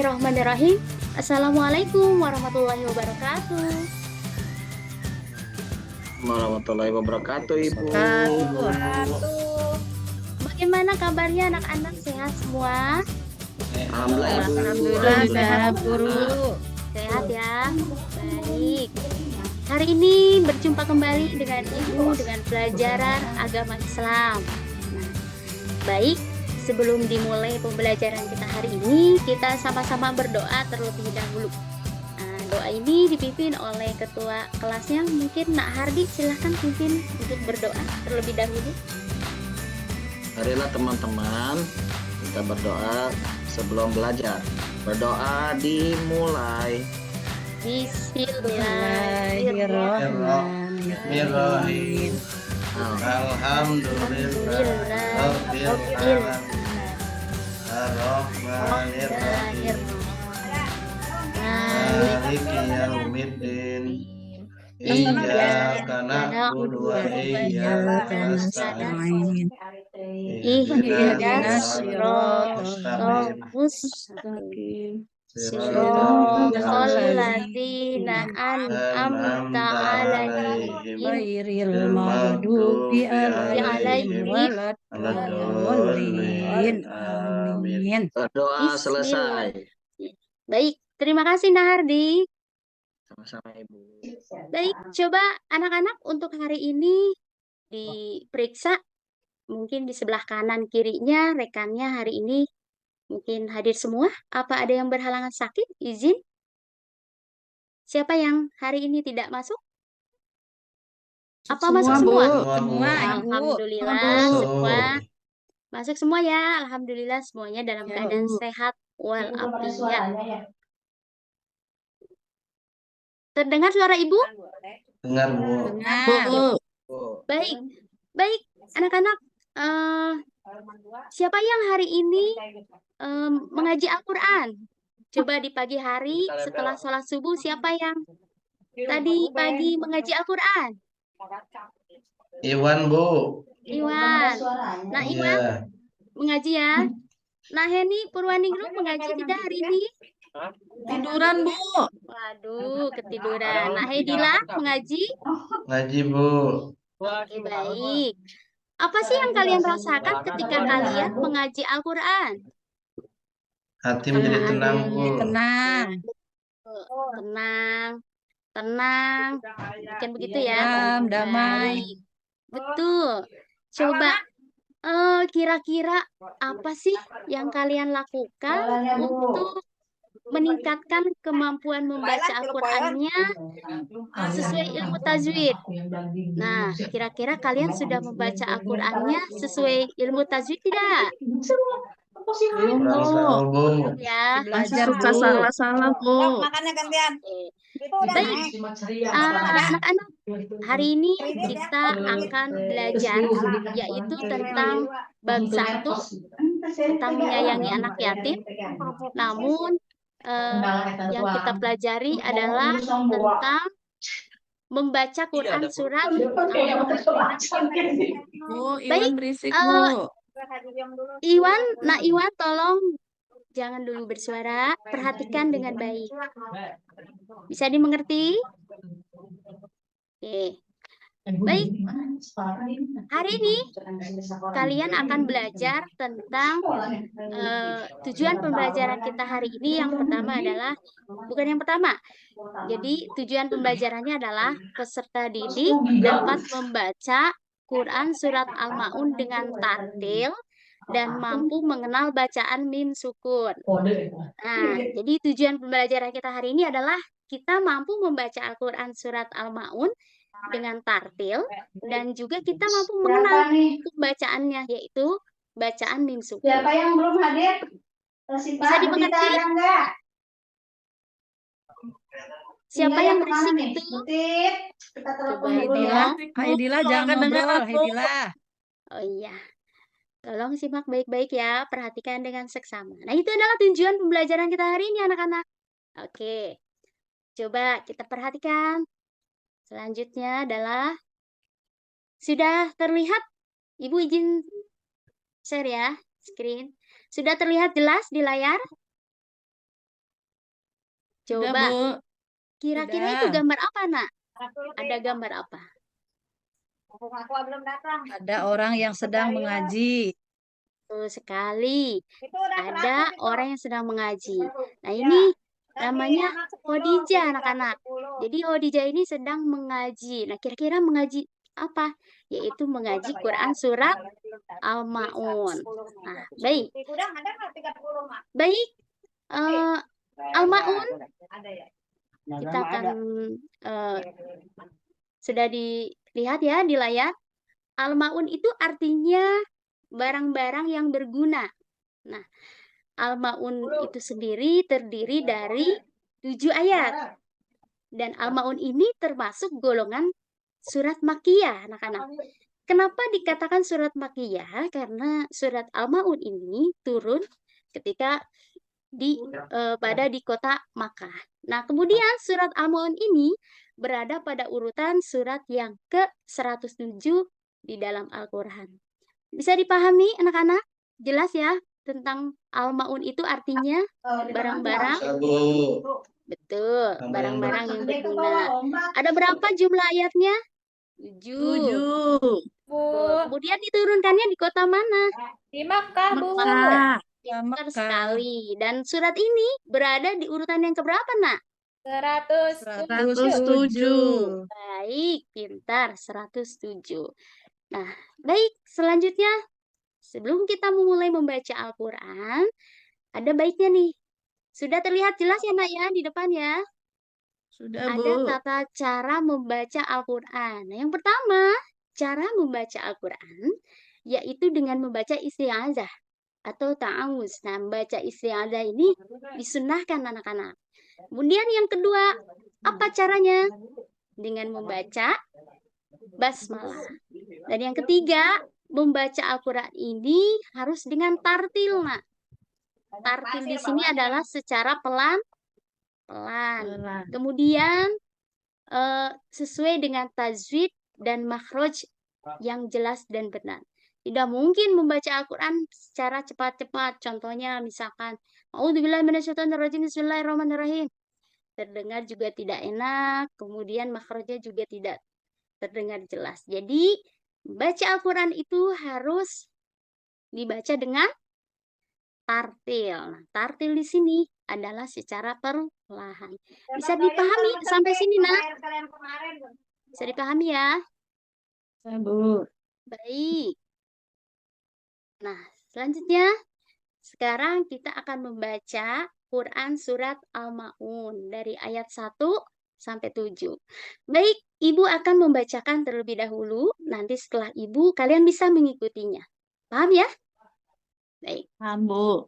Bismillahirrahmanirrahim. Assalamualaikum warahmatullahi wabarakatuh. Warahmatullahi wabarakatuh, Ibu. Bagaimana kabarnya anak-anak, sehat semua? Alhamdulillah, Ibu. Alhamdulillah sehat guru. Sehat ya. Baik. Hari ini berjumpa kembali dengan Ibu dengan pelajaran agama Islam. Nah, baik, sebelum dimulai pembelajaran kita hari ini, kita sama-sama berdoa terlebih dahulu. Nah, doa ini dipimpin oleh ketua kelasnya, mungkin Nak Hardi, silahkan pimpin untuk berdoa terlebih dahulu. Marilah teman-teman, kita berdoa sebelum belajar. Berdoa dimulai. Bismillahirrahmanirrahim. Alhamdulillah Rabbil alamin. Ar-Rahmanir-Rahim. Maliki yaumiddin. Iyyaka na'budu wa iyyaka nasta'in. Ihdinas Shiratal mustaqim. Shiratal ladzina an'amta 'alaihim Ghairil maghdubi 'alaihim waladdallin. Amin. Berdoa selesai. Baik, terima kasih Nahardi. Sama-sama, Ibu. Baik, coba anak-anak untuk hari ini diperiksa. Mungkin di sebelah kanan kirinya rekannya hari ini mungkin hadir semua. Apa ada yang berhalangan sakit? Izin. Siapa yang hari ini tidak masuk? Apa masuk semua? Semua, Ibu. Alhamdulillah, semua masuk semua ya. Alhamdulillah semuanya dalam keadaan sehat walafiat. Terdengar suara Ibu? Dengar, Bu. Dengar. Baik, baik anak-anak. Siapa yang hari ini mengaji Al-Quran? Coba di pagi hari setelah sholat subuh, siapa yang tadi pagi mengaji Al-Quran? Iwan, Bu. Iwan. Nah, Iwan Iya. mengaji ya. Nah, Heni Purwaningrum mengaji tidak hari ini? Tiduran, Bu. Waduh, ketiduran. Nah, Hedila mengaji? Ngaji, Bu. Oke, baik. Apa sih yang kalian rasakan ketika kalian mengaji Al-Quran? Hati menjadi tenang, Bu. Tenang. Tenang, tenang. Mungkin begitu ya. Tenang, damai. Baik. Betul. Coba, kira-kira apa sih yang kalian lakukan untuk meningkatkan kemampuan membaca Al-Qur'annya sesuai ilmu tajwid? Nah, kira-kira kalian sudah membaca Al-Qur'annya sesuai ilmu tajwid tidak? Kurang tahu, Bu. Ya, Belajar, suka Bu. salah-salah, Bu. Makannya gantian. Baik, anak-anak, hari ini kita akan belajar yaitu tentang bab 1 tentang menyayangi anak yatim. Namun yang kita pelajari adalah tentang membaca Quran surat Al-Maun. Bu, Baik, Iwan berisik, Bu. Iwan, Iwan tolong jangan dulu bersuara, perhatikan dengan baik. Bisa dimengerti? Oke. Baik, hari ini kalian akan belajar tentang tujuan pembelajaran kita hari ini. Yang pertama adalah, bukan yang pertama, jadi tujuan pembelajarannya adalah peserta didik dapat membaca Quran Surat Al-Maun dengan tartil dan mampu mengenal bacaan mim sukun. Nah, jadi tujuan pembelajaran kita hari ini adalah kita mampu membaca Al-Quran Surat Al-Maun dengan tartil dan juga kita mampu mengenal bacaannya, yaitu bacaan mim sukun. Siapa yang belum hadir? Bisa dimengerti? Siapa yang berisik itu? Coba Haidila jangan ngobrol, Haidila. Oh iya. Tolong simak baik-baik ya, perhatikan dengan seksama. Nah, itu adalah tujuan pembelajaran kita hari ini, anak-anak. Oke, coba kita perhatikan. Selanjutnya adalah, sudah terlihat? Ibu izin share ya, screen. Sudah terlihat jelas di layar? Coba, Bu. kira-kira Sudah. itu gambar apa, Nak? Ada gambar apa? Aku belum datang. Ada orang yang sedang mengaji. Betul sekali. Itu udah Ada 100 itu. orang yang sedang mengaji. Nah, Ya. ini Tapi namanya anak 10, Khadijah, jadi anak-anak. 110. Jadi Khadijah ini sedang mengaji. Nah, kira-kira mengaji apa? Yaitu mengaji Quran surat Al-Ma'un. Nah, baik. Udah ada nggak 30, Mak? Baik. Al-Ma'un Ada ya. kita akan sudah dilihat ya di layar. Al-Ma'un itu artinya barang-barang yang berguna. Nah, Al-Ma'un itu sendiri terdiri dari 7 ayat. Dan Al-Ma'un ini termasuk golongan surat Makkiyah, anak-anak. Kenapa dikatakan surat Makkiyah? Karena surat Al-Ma'un ini turun ketika pada di kota Makkah. Nah, kemudian surat Al-Ma'un ini berada pada urutan surat yang ke-107 di dalam Al-Quran. Bisa dipahami, anak-anak? Jelas ya tentang Al-Ma'un itu artinya barang-barang. Betul, barang-barang yang berguna. Ada berapa jumlah ayatnya? 7. 7. Kemudian diturunkannya di kota mana? Di Makkah, Bu. Mekah. Pintar Mekah. sekali. Dan surat ini berada di urutan yang keberapa, Nak? 107. Baik, pintar. 107. Nah, baik. Selanjutnya, sebelum kita memulai membaca Al-Quran, ada baiknya nih. Sudah terlihat jelas ya, Nak, ya, di depan ya? Sudah, Ada Bu. tata cara membaca Al-Quran. Nah, yang pertama, cara membaca Al-Quran, yaitu dengan membaca isti'adzah atau ta'awuz. Nah, membaca isti'adzah ini disunnahkan anak-anak. Kemudian yang kedua, apa caranya? Dengan membaca basmalah. Dan yang ketiga, membaca Al-Quran ini harus dengan tartil, Nak. Tartil di sini adalah secara pelan. Kemudian sesuai dengan tajwid dan makhraj yang jelas dan benar. Tidak mungkin membaca Al-Quran secara cepat-cepat. Contohnya misalkan, A'udzubillahi minasyaitonirrajim, bismillahirrahmanirrahim. Terdengar juga tidak enak, kemudian makhrajnya juga tidak terdengar jelas. Jadi, membaca Al-Quran itu harus dibaca dengan tartil. Nah, tartil di sini adalah secara perlahan. Bisa dipahami sampai sini, Nak? Bisa dipahami ya? Bisa, Bu. Baik. Nah, selanjutnya sekarang kita akan membaca Quran surat Al-Ma'un dari ayat 1 sampai 7. Baik, Ibu akan membacakan terlebih dahulu, nanti setelah Ibu kalian bisa mengikutinya. Paham ya? Baik. Paham, Bu.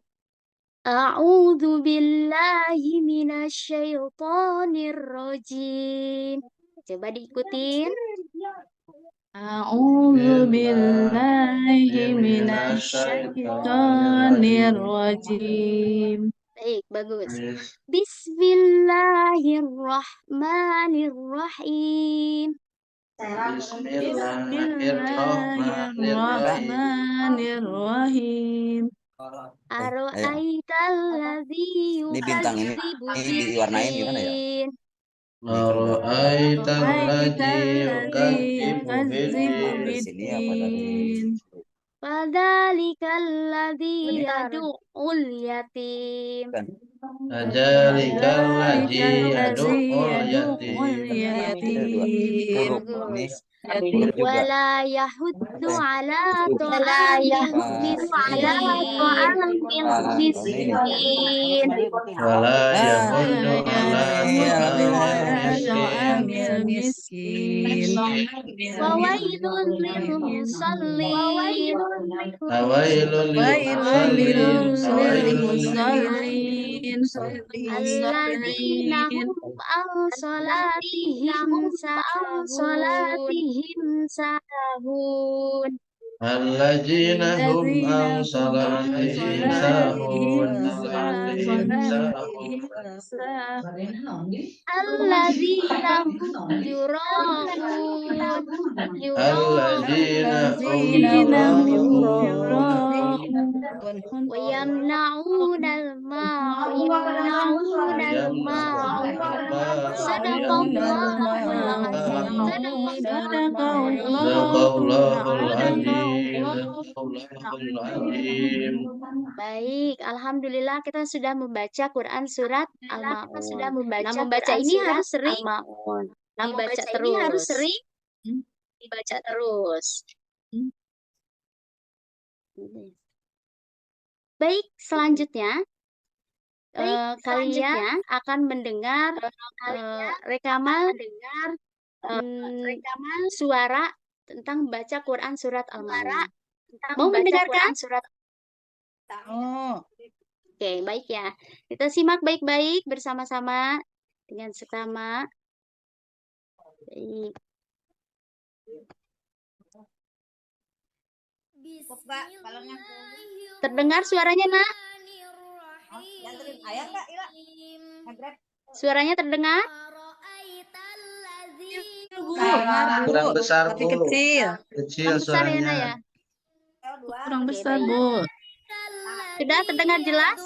A'udzu billahi minasyaitonir rajim. Coba diikutin. A'udzu billahi minasyaitonir rajim. Baik, bagus. Bismillahirrahmanirrahim. Bismillahirrahmanirrahim. Ara'aital ladzi Ini bintang ini diwarnain gimana ya? Ara'aital ladzi Yukadzibu Dari sini apa dari biddin. Fadzalikal ladzi yad'ul yatim. Adzalikal ladzi yad'ul yatim. Huruf ini huruf juga. Wala yahuddu ala ta'amil miskin. Wala yahuddu ala ta'amil miskin. Fawailun lil musallin. Fawailun lil musallin. Alladzina hum an salatihim sahun. Alladzina hum an salatihim sahun. Alladzina hum yura'un. Alladzina hum yura'un. ويمنعون الماعون صدق الله العظيم. Sadaqallahul azim. Sadaqallahul azim. Baik, alhamdulillah kita sudah membaca Quran surat Al-Maun. Nah, membaca ini harus sering dibaca terus. Dibaca terus. Baik, selanjutnya kalian akan mendengar rekaman suara tentang baca Quran surat Al-Maun. Mau mendengarkan? Oh, Oke, baik ya. Kita simak baik-baik bersama-sama dengan seksama. Baik. Buka balonnya. Terdengar suaranya, Nak? Dianterin ayam nggak, Ila? Ngegrab. Suaranya terdengar? dengar, Bu. Kurang besar, Tapi Bu. kecil. Kecil Kurang besar ya, Nak, ya? suaranya. L2. Kurang Oke, besar, baik. Bu. Sudah terdengar jelas?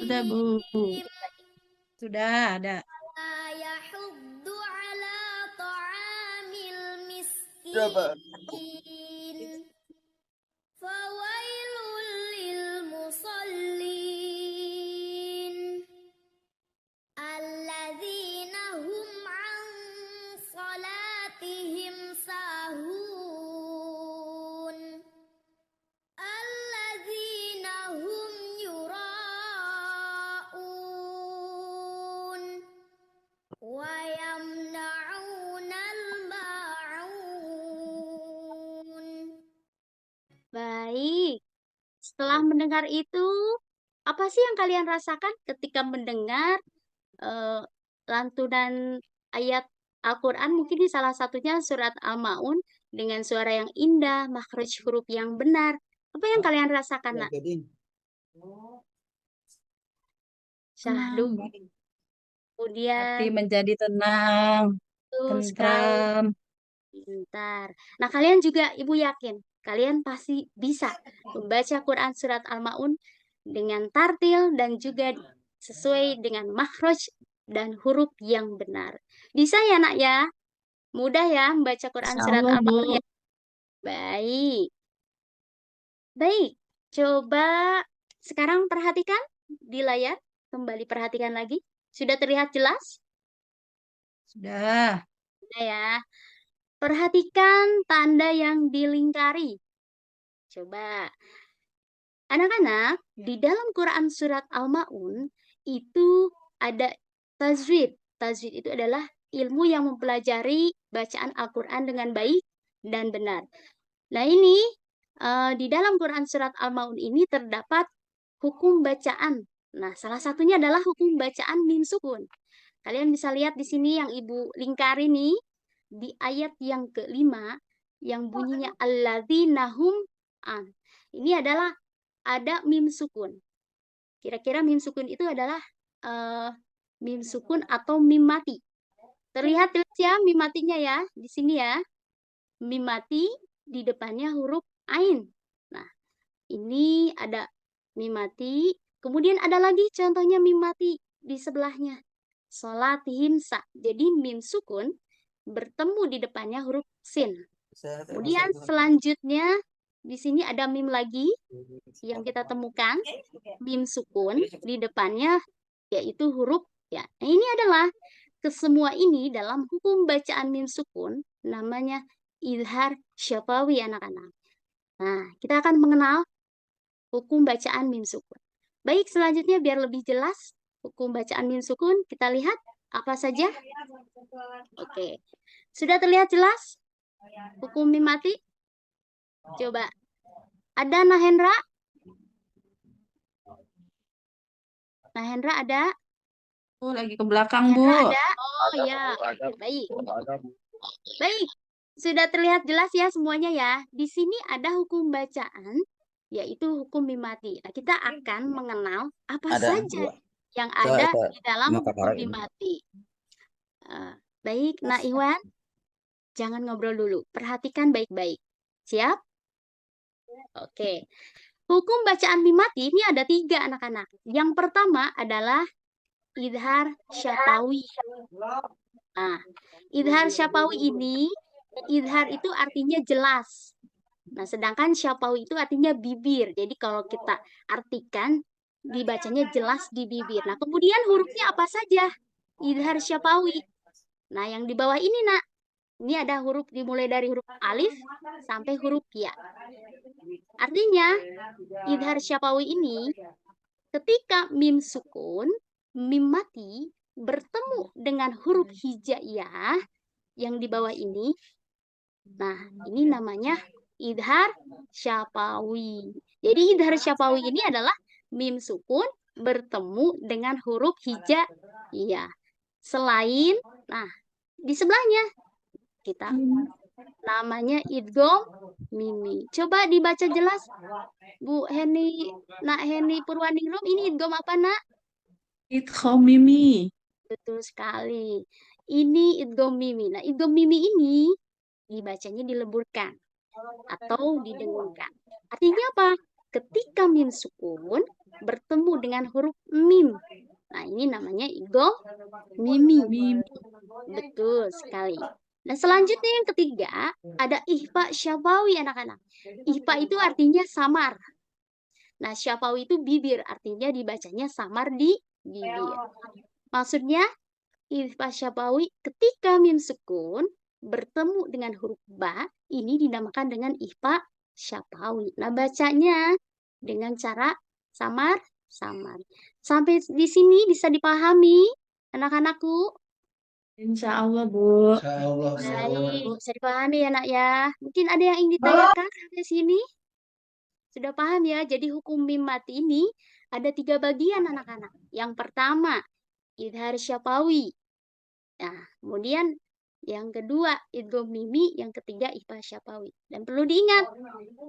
Sudah, Bu. Sudah ada. Berapa? الذين هم عن صلاتهم ساهون الذين هم يراءون ويمنعون الماعون. Baik. Setelah mendengar itu, apa sih yang kalian rasakan ketika mendengar lantunan ayat Al-Quran? Mungkin di salah satunya surat Al-Maun dengan suara yang indah, makhraj huruf yang benar. Apa yang kalian rasakan, Nak? Syahdu. Kemudian, Hati menjadi tenang, betul sekali. tentram. Bentar. Nah, kalian juga, Ibu yakin, kalian pasti bisa membaca Quran surat Al-Maun dengan tartil dan juga sesuai dengan makhraj dan huruf yang benar. Bisa ya, Nak, ya? Mudah ya membaca Quran surat Insyaallah, Bu. Al-Maun ya? Baik. Baik. Coba sekarang perhatikan di layar. Kembali perhatikan lagi. Sudah terlihat jelas? Sudah. Sudah ya. Perhatikan tanda yang dilingkari. Coba. Anak-anak, di dalam Quran surat Al-Maun itu ada tajwid. Tajwid itu adalah ilmu yang mempelajari bacaan Al-Quran dengan baik dan benar. Nah, ini di dalam Quran surat Al-Maun ini terdapat hukum bacaan. Nah, salah satunya adalah hukum bacaan mim sukun. Kalian bisa lihat di sini yang Ibu lingkari nih, di ayat yang kelima, yang bunyinya alladzina hum an. Ini adalah ada mim sukun. Kira-kira mim sukun itu adalah mim sukun atau mim mati. Terlihat jelas ya mim matinya ya, di sini ya. Mim mati di depannya huruf ain. Nah, ini ada mim mati. Kemudian ada lagi contohnya mim mati di sebelahnya. Sholatihim sa. Jadi mim sukun bertemu di depannya huruf sin. Kemudian selanjutnya di sini ada mim lagi yang kita temukan, mim sukun di depannya yaitu huruf ya. Nah, ini adalah kesemua ini dalam hukum bacaan mim sukun namanya izhar syafawi, anak-anak. Nah, kita akan mengenal hukum bacaan mim sukun. Baik, selanjutnya biar lebih jelas hukum bacaan mim sukun, kita lihat apa saja. Oke. Sudah terlihat jelas hukum mim mati? Coba. Ada Nahendra? Nahendra ada? Bu, lagi ke belakang, Bu. Nahendra ada? Oh ya. Baik. Baik. Sudah terlihat jelas ya semuanya ya. Di sini ada hukum bacaan, yaitu hukum mim mati. Nah, kita akan mengenal apa Ada saja dua. yang ada Coba, di dalam mau hukum kamera mim ini. mati. Baik, Nak Iwan. Jangan ngobrol dulu. Perhatikan baik-baik. Siap? Oke. Hukum bacaan mim mati ini ada 3 anak-anak. Yang pertama adalah idhar syafawi. Nah, idhar syafawi ini, idhar itu artinya jelas. Nah, sedangkan syafawi itu artinya bibir. Jadi kalau kita artikan, dibacanya jelas di bibir. Nah, kemudian hurufnya apa saja? Idhar syafawi. Nah, yang di bawah ini, Nak. Ini ada huruf dimulai dari huruf alif sampai huruf ya. Artinya, idhar syafawi ini ketika mim sukun, mim mati bertemu dengan huruf hijaiyah yang di bawah ini. Nah, ini namanya idhar syafawi. Jadi idhar syafawi ini adalah mim sukun bertemu dengan huruf hijaiyah. Selain, nah, di sebelahnya kita namanya idgham mimi. Coba dibaca jelas, Bu Heni, Nak Heni Purwaningrum, ini idgham apa, Nak? Idgham mimi. Betul sekali. Ini idgham mimi. Nah, idgham mimi ini dibacanya dileburkan atau didengungkan. Artinya apa? Ketika mim sukun bertemu dengan huruf mim. Nah, ini namanya idgham mimi. Betul sekali. Nah, selanjutnya yang ketiga, ada ihfa syafawi, anak-anak. Ihfa itu artinya samar. Nah, syafawi itu bibir, artinya dibacanya samar di bibir. Maksudnya, ihfa syafawi ketika mim sukun bertemu dengan huruf ba, ini dinamakan dengan ihfa syafawi. Nah, bacanya dengan cara samar-samar. Sampai di sini bisa dipahami, anak-anakku? Insya Allah, Bu. Insya Allah, Baik, bisa dipahami ya, Nak ya. Mungkin ada yang ingin ditanyakan sampai sini? Sudah paham ya? Jadi hukum mim mati ini ada 3 bagian, anak-anak. Yang pertama, idhar syafawi. Nah, kemudian yang kedua, idgham mimi. Yang ketiga, ihfa syafawi. Dan perlu diingat,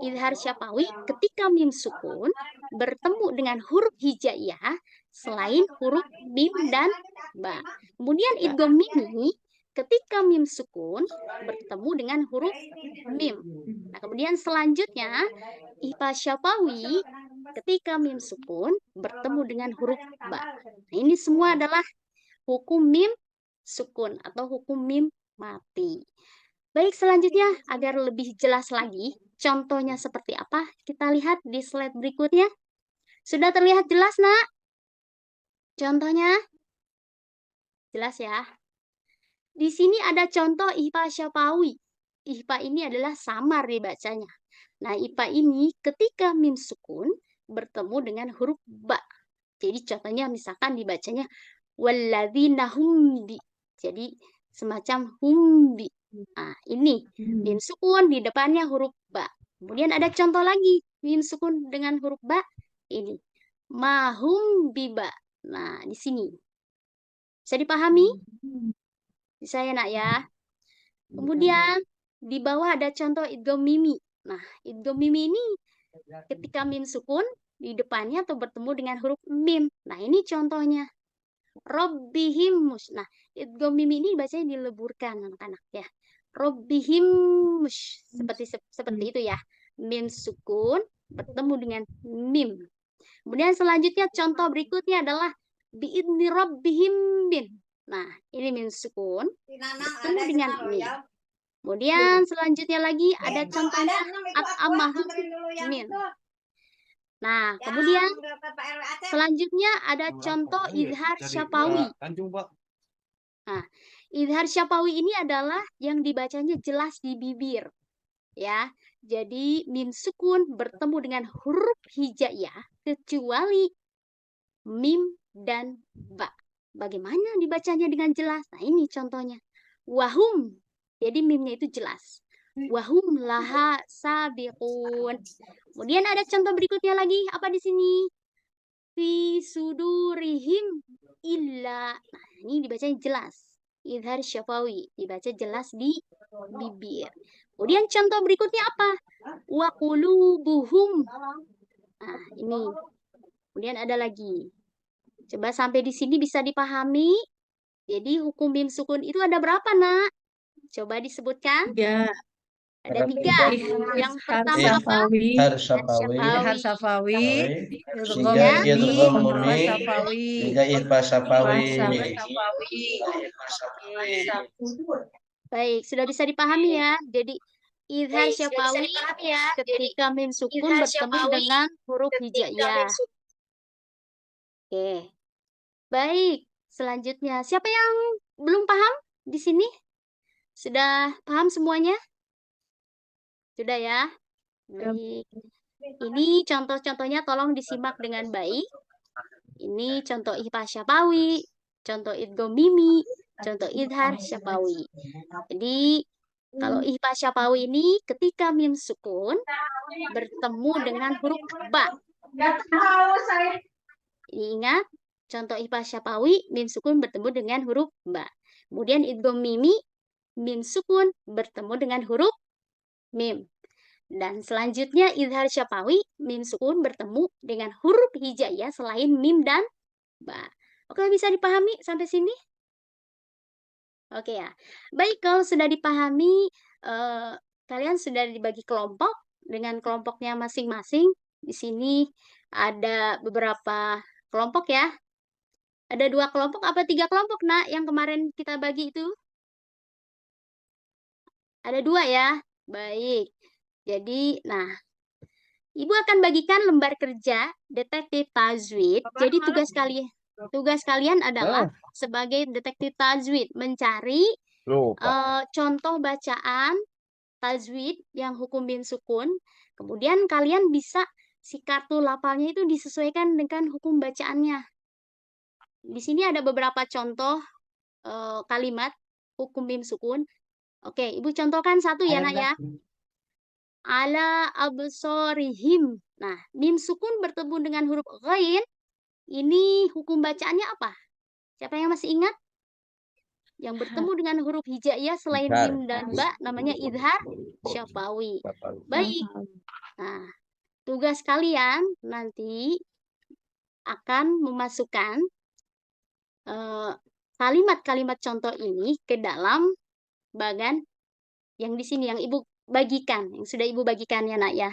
idhar syafawi ketika mim sukun bertemu dengan huruf hijaiyah selain huruf mim dan ba. Kemudian idgham mimi ketika mim sukun bertemu dengan huruf mim. Nah, kemudian selanjutnya ihfa syafawi ketika mim sukun bertemu dengan huruf ba. Nah, ini semua adalah hukum mim sukun atau hukum mim mati. Baik, selanjutnya agar lebih jelas lagi contohnya seperti apa, kita lihat di slide berikutnya. Sudah terlihat jelas, Nak? Contohnya jelas ya. Di sini ada contoh ihfa syafawi. Ihfa ini adalah samar dibacanya. Nah, ihfa ini ketika mim sukun bertemu dengan huruf ba. Jadi contohnya misalkan dibacanya walladzina hum bi. Jadi semacam hum bi. Nah, ini mim sukun di depannya huruf ba. Kemudian ada contoh lagi mim sukun dengan huruf ba. Ini mahum biba. Nah, di sini bisa dipahami? Bisa ya, Nak ya? Kemudian di bawah ada contoh idgham mimi. Nah, idgham mimi ini ketika mim sukun di depannya atau bertemu dengan huruf mim. Nah, ini contohnya. Robbihimus. Nah, idgham mimi ini bacanya dileburkan, anak-anak ya. Robbihimus. Seperti itu ya. Mim sukun bertemu dengan mim. Kemudian selanjutnya contoh berikutnya adalah bi'idni rabbihim bin. Nah, ini mim sukun bertemu dengan mim. Kemudian selanjutnya lagi ada contohnya at'amahum min. Nah, kemudian selanjutnya ada contoh idhar syafawi. Nah, idhar syafawi ini adalah yang dibacanya jelas di bibir. Ya, jadi mim sukun bertemu dengan huruf hijaiyah kecuali mim dan ba. Bagaimana dibacanya dengan jelas? Nah, ini contohnya. Wahum. Jadi mimnya itu jelas. Wahum laha sabiqun. Kemudian ada contoh berikutnya lagi. Apa di sini? Fi sudurihim illa. Nah, ini dibacanya jelas. Idhar syafawi. Dibaca jelas di bibir. Kemudian contoh berikutnya apa? Wa qulubuhum. Nah, ini. Kemudian ada lagi. Coba sampai di sini bisa dipahami. Jadi hukum mim sukun itu ada berapa, Nak? Coba disebutkan. 3. Ada tiga. Yang pertama Ihar apa? Safawi, Idhar Syafawi. Ihar Safawi, Idgham Tiga Mimi, idgham Ihfa mimi. Safawi, Tiga ikhfa syafawi. Baik, sudah bisa dipahami ya. Jadi idhar syafawi ketika mim sukun bertemu dengan huruf hijaiyah. Oke. Baik, selanjutnya siapa yang belum paham di sini? Sudah paham semuanya? Sudah ya? Baik. Ini contoh-contohnya tolong disimak dengan baik. Ini contoh ihfa syafawi, contoh idgham mimi, contoh idhar syafawi. Jadi kalau ihfa syafawi ini ketika mim sukun bertemu dengan huruf ba. Ini ingat, contoh ihfa syafawi mim sukun bertemu dengan huruf ba. Kemudian idgham mimi mim sukun bertemu dengan huruf mim. Dan selanjutnya idhar syafawi mim sukun bertemu dengan huruf hijaiyah selain mim dan ba. Oke, bisa dipahami sampai sini? Oke ya. Baik, kalau sudah dipahami, kalian sudah dibagi kelompok dengan kelompoknya masing-masing. Di sini ada beberapa kelompok ya. Ada 2 kelompok apa 3 kelompok, Nak, yang kemarin kita bagi itu? Ada 2 ya. Baik. Jadi, nah, Ibu akan bagikan lembar kerja detektif tajwid. Jadi tugas kalian adalah sebagai detektif tajwid mencari contoh bacaan tajwid yang hukum mim sukun. Kemudian kalian bisa si kartu lafalnya itu disesuaikan dengan hukum bacaannya. Di sini ada beberapa contoh kalimat hukum mim sukun. Oke, Ibu contohkan satu ya, Nak ya. Ala absorihim. Nah, mim sukun bertemu dengan huruf ghain. Ini hukum bacaannya apa? Siapa yang masih ingat? Yang bertemu dengan huruf hijaiyah selain mim dan ba namanya idhar syafawi. Baik. Nah, tugas kalian nanti akan memasukkan kalimat-kalimat contoh ini ke dalam bagan yang di sini yang Ibu bagikan, yang sudah Ibu bagikan ya, Nak ya.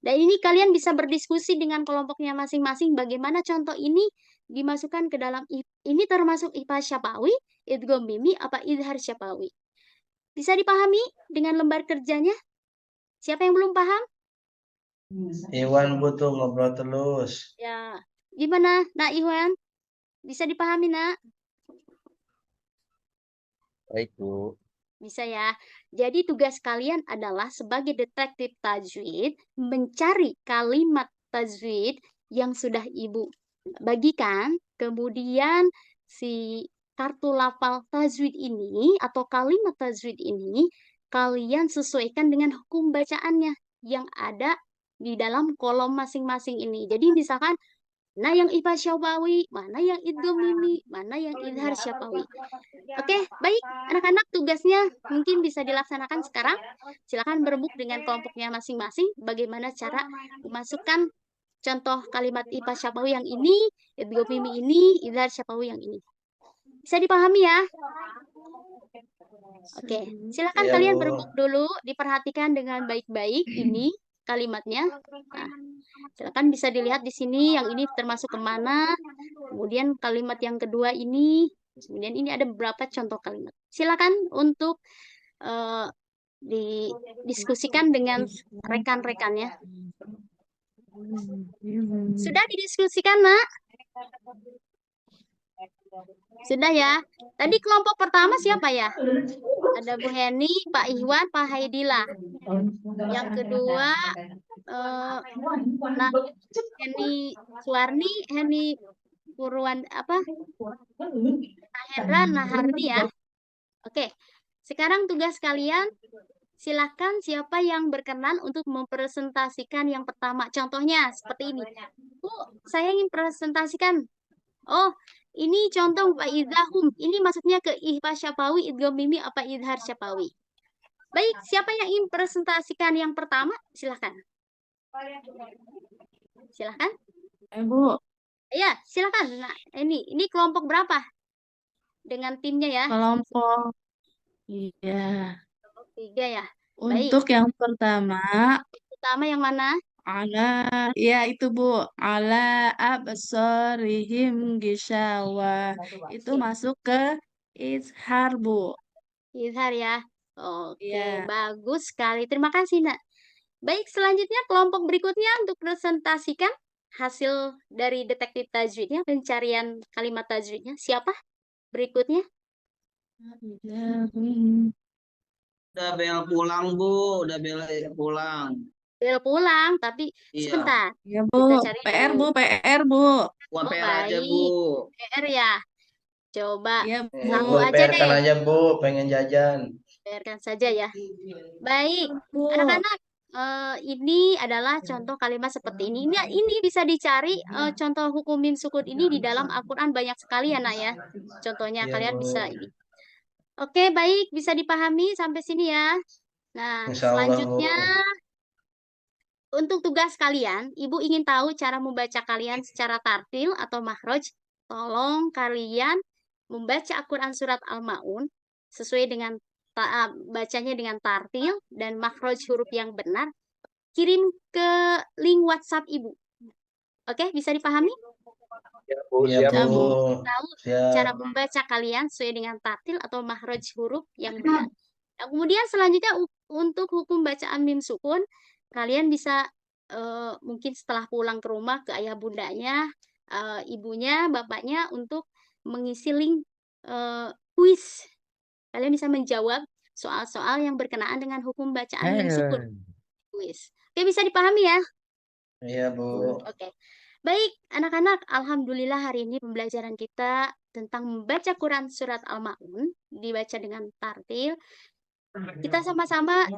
Dan ini kalian bisa berdiskusi dengan kelompoknya masing-masing bagaimana contoh ini dimasukkan ke dalam ini termasuk ihfa syafawi, idgham mimi apa idhar syafawi. Bisa dipahami dengan lembar kerjanya? Siapa yang belum paham? Iwan butuh ngobrol terus. Ya, gimana, Nak Iwan? Bisa dipahami, Nak? Baik, Bu. Bisa ya. Jadi tugas kalian adalah sebagai detektif tajwid mencari kalimat tajwid yang sudah Ibu bagikan, kemudian si kartu lafal tajwid ini atau kalimat tajwid ini kalian sesuaikan dengan hukum bacaannya yang ada di dalam kolom masing-masing ini. Jadi misalkan mana yang ihfa syafawi, mana yang idgham mimi, mana yang idhar syafawi. Oke, baik anak-anak, tugasnya mungkin bisa dilaksanakan sekarang. Silakan berembuk dengan kelompoknya masing-masing bagaimana cara memasukkan contoh kalimat ihfa syafawi yang ini, idgham mimi ini, idhar syafawi yang ini. Bisa dipahami ya? Oke, silakan Iya, kalian Bu. berembuk dulu, diperhatikan dengan baik-baik ini kalimatnya. Nah, silakan bisa dilihat di sini yang ini termasuk kemana. Kemudian kalimat yang kedua ini. Kemudian ini ada beberapa contoh kalimat. Silakan untuk didiskusikan dengan rekan-rekannya. Sudah didiskusikan, Nak? Sudah ya. Tadi kelompok pertama siapa ya? Ada Bu Heni, Pak Iwan, Pak Haidila. Yang kedua, nah, Heni Suwarni, Heni Purwan apa? Hendra, Nahardi ya. Oke. Sekarang tugas kalian, silakan siapa yang berkenan untuk mempresentasikan yang pertama. Contohnya seperti ini. Bu, saya ingin presentasikan. Oh, ini contoh Pak Idahum. Ini maksudnya ke ihfa syafawi, idgham mimi apa idhar syafawi. Baik, siapa yang ingin presentasikan yang pertama? Silakan. Silakan. Bu. Ya, silakan. Nah, ini kelompok berapa? Dengan timnya ya. Kelompok. Iya. Kelompok 3 ya. Untuk yang pertama, Pertama yang mana? ya itu Bu, ala absorihim gisyawa. Itu masuk ke izhar Bu. Izhar ya. Oke, Iya. bagus sekali. Terima kasih, Nak. Baik, selanjutnya kelompok berikutnya untuk presentasikan hasil dari detektif tajwidnya, pencarian kalimat tajwidnya. Siapa berikutnya? Udah bel pulang, Bu. Udah bel pulang. Bel pulang, tapi Iya. sebentar. Ya Kita Bu, cari PR dulu. Bu, PR Bu. Gua Oh, PR aja, baik. Bu. PR ya. Coba Iya satu Bu. aja PR-kan deh. aja Bu, pengen jajan. PR-kan saja ya. Baik, Bu. anak-anak, ini adalah contoh kalimat seperti ini. Ini bisa dicari contoh hukum mim sukun ini di dalam Al-Quran banyak sekali ya, Nak ya. Contohnya Iya, kalian Bu. bisa ini. Oke, baik, bisa dipahami sampai sini ya. Nah, Insya Allah, Bu. selanjutnya untuk tugas kalian, Ibu ingin tahu cara membaca kalian secara tartil atau makhraj. Tolong kalian membaca Al-Quran surat Al-Ma'un sesuai dengan bacanya dengan tartil dan makhraj huruf yang benar. Kirim ke link WhatsApp Ibu. Oke, bisa dipahami? Iya, Siap, Bu. Tahu Siap. cara membaca kalian sesuai dengan tartil atau makhraj huruf yang benar. Nah, kemudian selanjutnya untuk hukum bacaan mim sukun, kalian bisa mungkin setelah pulang ke rumah ke ayah bundanya, ibunya, bapaknya untuk mengisi link kuis. Kalian bisa menjawab soal-soal yang berkenaan dengan hukum bacaan mim sukun. Kuis. Oke, bisa dipahami ya? Iya, Bu. Oke. Baik, anak-anak, alhamdulillah hari ini pembelajaran kita tentang membaca Quran surat Al-Ma'un dibaca dengan tartil. Kita sama-sama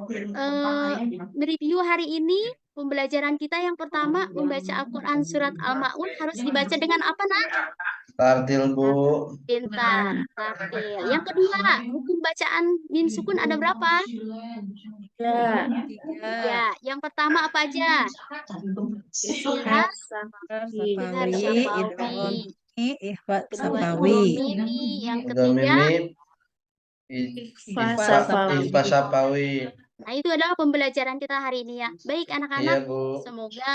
mereview hari ini pembelajaran kita yang pertama membaca Al-Quran surat Al-Ma'un harus dibaca dengan apa, Nak? Tartil, Bu. Pintar, tartil. Yang kedua, hukum bacaan mim sukun ada berapa? Ya. Ya, yang pertama apa aja? Izhar, izhar syafawi. Ikhfa Kedua, safawi. domiri. Yang Udah ketiga, mimi. Safawi. Ikhfa safawi. nah itu adalah pembelajaran kita hari ini ya. Baik Iya, anak-anak, Bu. semoga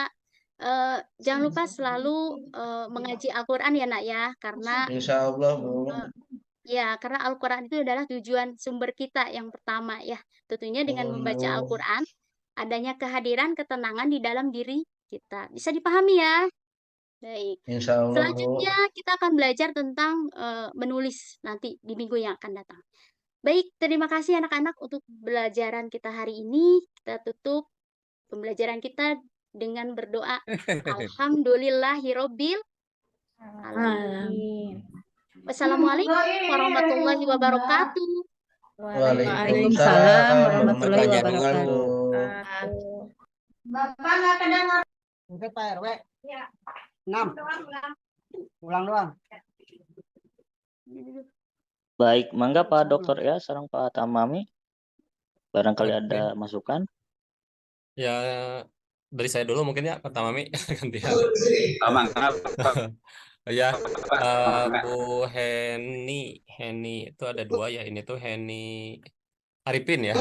jangan lupa selalu mengaji Al-Quran ya Nak ya, karena Insya Allah, Bu. ya karena Al-Quran itu adalah tujuan sumber kita yang pertama ya. Tentunya dengan membaca Bu. Al-Quran adanya kehadiran ketenangan di dalam diri kita. Bisa dipahami ya? Baik. Insya Allah, Bu. Selanjutnya kita akan belajar tentang menulis nanti di minggu yang akan datang. Baik, terima kasih anak-anak untuk pembelajaran kita hari ini. Kita tutup pembelajaran kita dengan berdoa. Alhamdulillahirobbil alamin. Wassalamualaikum warahmatullahi wabarakatuh. Waalaikumsalam warahmatullahi wabarakatuh. wabarakatuh. Bapak nggak kedengar. Mungkin Pak RW. Ya. 6. Ulang doang. Baik, mangga Pak Dokter ya, sareng Pak Tamami. Barangkali ada masukan. Ya, dari saya dulu mungkin ya, Pak Tamami. Gantian. Ya, Bu Heni itu ada dua ya. Ini tuh Heni Arifin ya.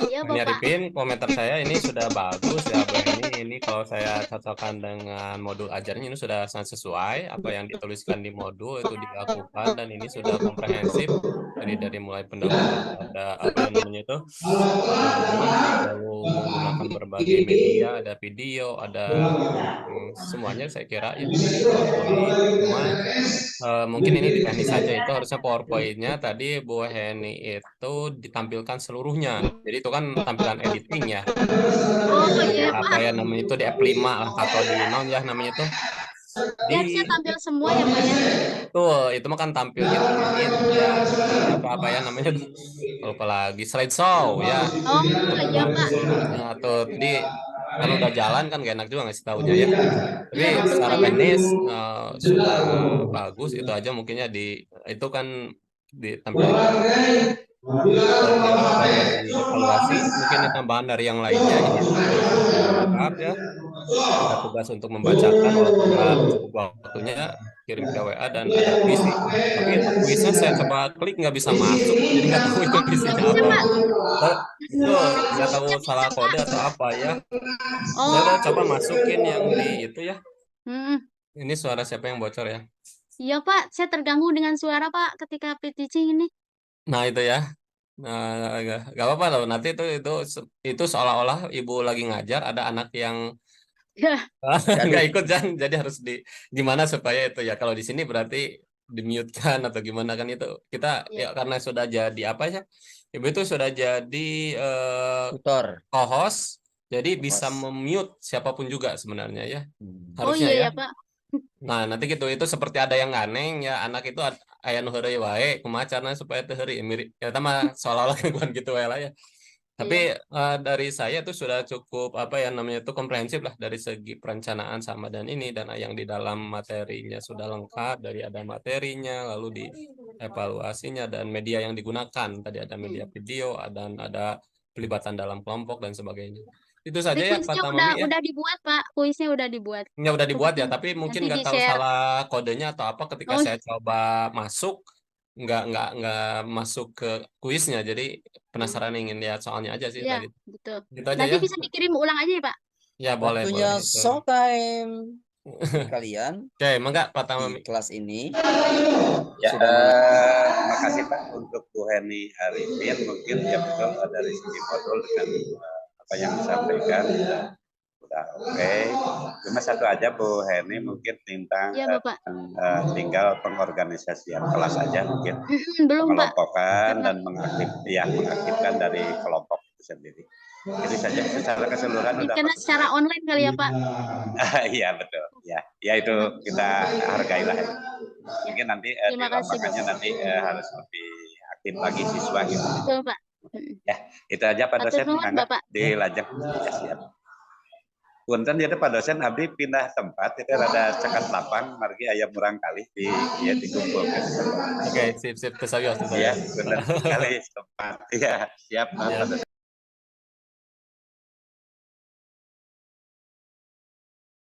Iya, Ini Bapak. Arifin, komentar saya ini sudah bagus ya, Bu Heni. Ini kalau saya cocokkan dengan modul ajarnya ini sudah sangat sesuai. Apa yang dituliskan di modul itu dilakukan dan ini sudah komprehensif. Jadi dari mulai pendahuluan ada apa yang namanya itu, lalu menggunakan berbagai media, ada video, ada semuanya saya kira itu cuma mungkin ini teknis saja itu harusnya PowerPoint-nya tadi Bu Heni itu ditampilkan seluruhnya. Jadi itu kan tampilan editing ya. Oh iya, Apa Pak. ya namanya itu di F5 lah atau di non ya namanya itu. Harusnya tampil semua ya, Pak ya. Tuh, itu mah kan tampil gitu ya. Apa ya namanya tuh? Lupa lagi slideshow ya. Oh iya, Pak. Ya, tuh di kalau udah jalan kan gak enak juga ngasih taunya ya. Tapi Iya, betul, secara Pak ya. teknis sudah bagus itu aja mungkinnya di itu kan ditampilkan evaluasi mungkin tambahan dari yang lainnya ini lengkap ya. Ada tugas untuk membacakan walaupun nggak cukup waktunya kirim ke WA dan ada kuis nih. Tapi kuisnya saya coba klik nggak bisa masuk, jadi nggak tahu itu isinya Bisa, apa. Pak. Itu nggak tahu salah kode atau apa ya. Saya udah coba masukin yang di itu ya. Mm-mm. Ini suara siapa yang bocor ya? Iya, Pak. Saya terganggu dengan suara, Pak, ketika teaching ini. Nah itu ya. Nah, nggak apa-apa loh. Nanti itu seolah-olah ibu lagi ngajar, ada anak yang nggak ikut jadi harus gimana supaya itu ya. Kalau di sini berarti di-mute-kan atau gimana kan itu kita ya karena sudah jadi apa ya? Ibu itu sudah jadi Tutor. co-host, jadi bisa memute siapapun juga sebenarnya ya. Oh Harusnya iya ya. ya, Pak. Nah, nanti gitu itu seperti ada yang nganeng ya anak itu aya nu heureuy wae kumaha carana supaya teu heureuy mirip ya mah seolah-olah gangguan gitu wae lah ya. Tapi dari saya itu sudah cukup apa ya namanya itu komprehensif lah dari segi perencanaan sama dan ini dan yang di dalam materinya sudah lengkap dari ada materinya lalu di evaluasinya dan media yang digunakan tadi ada media video dan ada pelibatan dalam kelompok dan sebagainya. Itu saja ya Pak Kuisnya Tamami ya. udah dibuat, Pak. Kuisnya udah dibuat. Ya udah dibuat ya, tapi mungkin Nanti nggak tahu di-share. salah kodenya atau apa ketika Oh. saya coba masuk nggak masuk ke kuisnya, jadi penasaran ingin lihat soalnya aja sih Iya, tadi. betul. Gitu aja Nanti ya. bisa dikirim ulang aja ya, Pak. Ya boleh Waktunya boleh. showtime kalian Oke, mangga Pak di Tamami. kelas ini. Ya, makasih Pak untuk Bu Heni Arifin. Mungkin ya betul dari segi modul dengan apa yang disampaikan udah oke. Cuma satu aja Bu Heni mungkin tentang Iya, Bapak. tinggal pengorganisasian kelas aja mungkin. Belum, Pak. Mengelompokkan dan mengaktifkan dari kelompok itu sendiri. Itu saja secara keseluruhan udah. Karena secara online kali ya, Pak. Iya betul. Ya itu kita hargailah. Mungkin nanti Terima kasih, makanya nanti harus lebih aktif lagi siswa gitu. Betul, Pak. Ya, itu aja Pak dosen. Atur nuhun, Bapak. Di lajang. Ya, siap. Punten dia Pak dosen abdi pindah tempat itu rada cekat lapang margi aya murang kali di dikumpulkan. Oke, sip tersayos. Ya, benar sekali tempat. Ya, siap Pak dosen.